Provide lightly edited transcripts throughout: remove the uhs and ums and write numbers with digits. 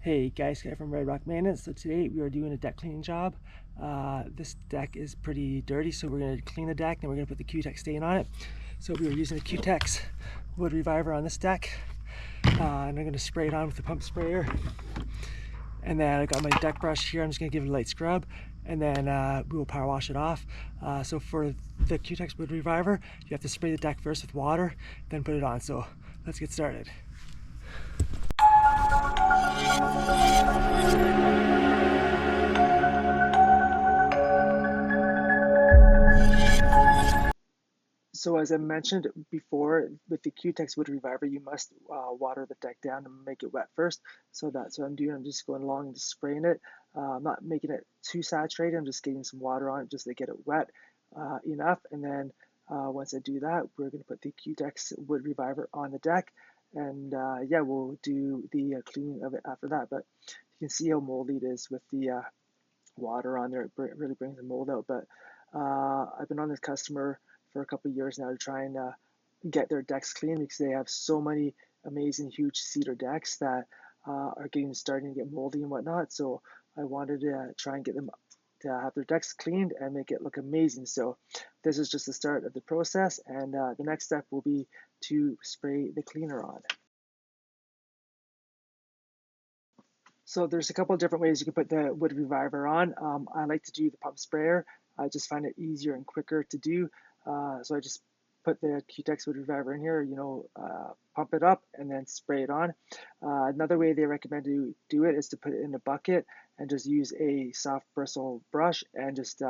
Hey guys, Guy from Red Rock Maintenance. So today we are doing a deck cleaning job. This deck is pretty dirty, so we're going to clean the deck and we're going to put the Cutek stain on it. So we are using the Cutek Wood Reviver on this deck, and I'm going to spray it on with the pump sprayer. And then I got my deck brush here. I'm just going to give it a light scrub, and then we will power wash it off. So for the Cutek Wood Reviver, you have to spray the deck first with water, then put it on. So let's get started. So as I mentioned before, with the Cutek Wood Reviver, you must water the deck down and make it wet first. So that's what I'm doing. I'm just going along and just spraying it. I'm not making it too saturated. I'm just getting some water on it just to get it wet enough. And then once I do that, we're going to put the Cutek Wood Reviver on the deck. And yeah, we'll do the cleaning of it after that. But you can see how moldy it is with the water on there. It really brings the mold out. But I've been on this customer for a couple of years now to try and get their decks clean, because they have so many amazing huge cedar decks that are starting to get moldy and whatnot. So I wanted to try and get them to have their decks cleaned and make it look amazing. So this is just the start of the process, and the next step will be to spray the cleaner on. So there's a couple of different ways you can put the Wood Reviver on. I like to do the pump sprayer. I just find it easier and quicker to do. So I just put the Cutek Wood Reviver in here, pump it up and then spray it on. Another way they recommend to do it is to put it in a bucket and just use a soft bristle brush and just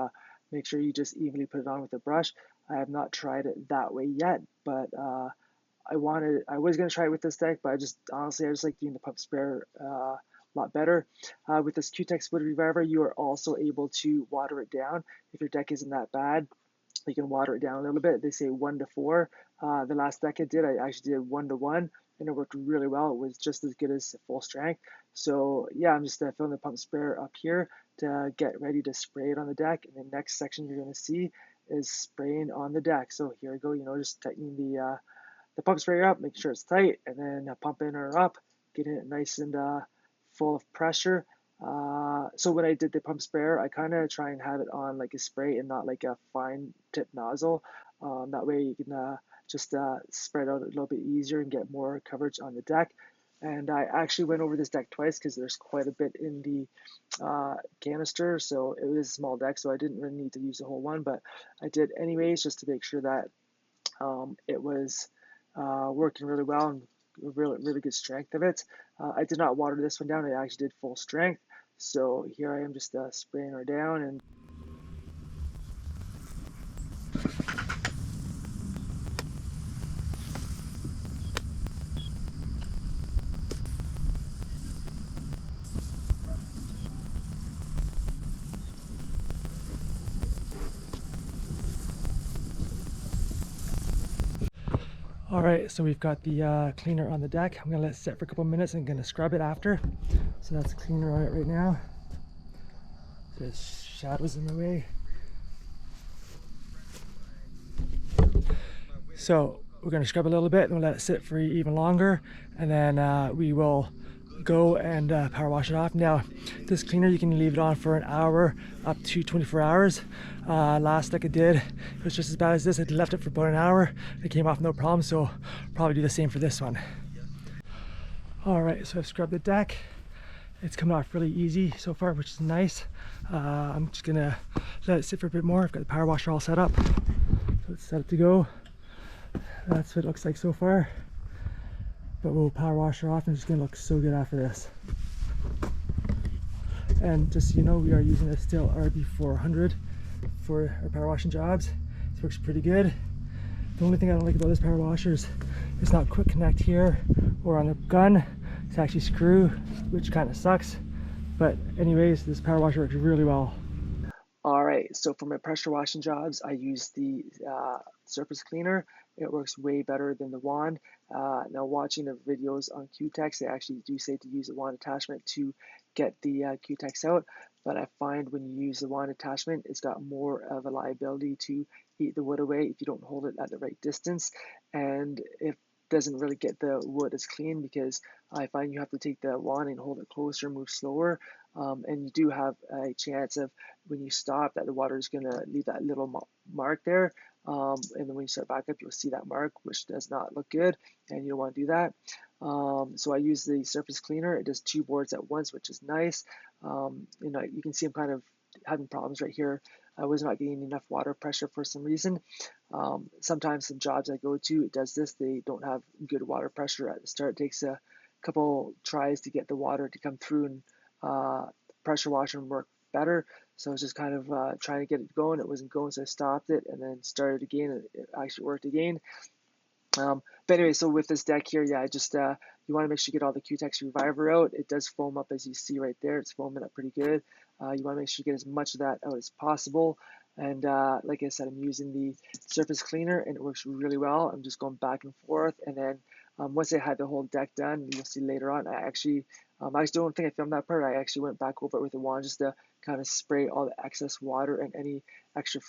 make sure you just evenly put it on with the brush. I have not tried it that way yet, but I was going to try it with this deck, but I just like doing the pump sprayer a lot better. With this Cutek Wood Reviver, you are also able to water it down. If your deck isn't that bad, you can water it down a little bit. They say 1 to 4. The last deck I did, I actually did 1 to 1, and it worked really well. It was just as good as full strength. So yeah, I'm just filling the pump sprayer up here to get ready to spray it on the deck. And the next section you're going to see is spraying on the deck. So here I go, just tightening the pump sprayer up, make sure it's tight, and then pumping her up, getting it nice and full of pressure. So when I did the pump sprayer, I kind of try and have it on like a spray and not like a fine tip nozzle. That way you can just spread out a little bit easier and get more coverage on the deck. And I actually went over this deck twice because there's quite a bit in the canister. So it was a small deck, so I didn't really need to use the whole one, but I did anyways just to make sure that it was working really well and really good strength of it. I did not water this one down. I actually did full strength. So here I am just spraying her down. And all right, so we've got the cleaner on the deck. I'm gonna let it sit for a couple of minutes and I'm gonna scrub it after. So that's the cleaner on it right now. There's shadows in the way. So we're gonna scrub a little bit and we'll let it sit for even longer, and then we will go and power wash it off. Now this cleaner, you can leave it on for an hour up to 24 hours. Last deck I did, it was just as bad as this. I left it for about an hour, it came off no problem, so probably do the same for this one. All right, so I've scrubbed the deck. It's coming off really easy so far, which is nice. I'm just gonna let it sit for a bit more. I've got the power washer all set up, so it's set to go. That's what it looks like so far. But we'll power wash her off and it's gonna look so good after this. And just so you know, we are using the StihlRB400 for our power washing jobs. This works pretty good. The only thing I don't like about this power washer is it's not quick connect here or on the gun. It's actually screw, which kind of sucks. But anyways, this power washer works really well. All right, so for my pressure washing jobs, I use the surface cleaner. It works way better than the wand. Now watching the videos on Cutek, they actually do say to use a wand attachment to get the Cutek out. But I find when you use the wand attachment, it's got more of a liability to eat the wood away if you don't hold it at the right distance. And if doesn't really get the wood as clean, because I find you have to take the wand and hold it closer, move slower, and you do have a chance of, when you stop, that the water is going to leave that little mark there, and then when you start back up, you'll see that mark, which does not look good, and you don't want to do that. So I use the surface cleaner. It does 2 boards at once, which is nice. You can see I'm kind of having problems right here. I was not getting enough water pressure for some reason. Sometimes some jobs I go to, it does this. They don't have good water pressure at the start. It takes a couple tries to get the water to come through and pressure washer and work better. So I was just kind of trying to get it going. It wasn't going, so I stopped it and then started again, and it actually worked again. But anyway, so with this deck here, yeah, just you want to make sure you get all the Cutek Reviver out. It does foam up, as you see right there. It's foaming up pretty good. You want to make sure you get as much of that out as possible. And like I said, I'm using the surface cleaner, and it works really well. I'm just going back and forth, and then once I had the whole deck done, you'll see later on, I actually don't think I filmed that part. I actually went back over it with a wand just to kind of spray all the excess water and any extra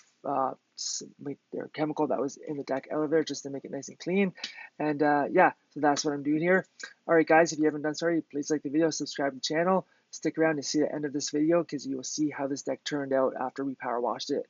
chemical that was in the deck out of there, just to make it nice and clean. And yeah, so that's what I'm doing here. All right, guys, if you haven't done so already, please like the video, subscribe to the channel, stick around to see the end of this video, because you will see how this deck turned out after we power washed it.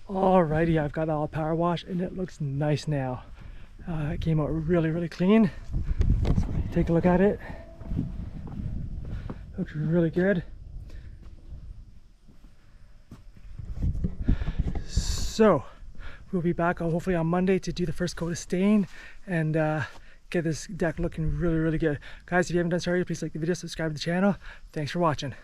Alrighty, I've got it all power washed, and it looks nice now. It came out really clean. So take a look at it. Looks really good. So we'll be back hopefully on Monday to do the first coat of stain and get this deck looking really good. Guys, if you haven't done so already, please like the video, subscribe to the channel. Thanks for watching.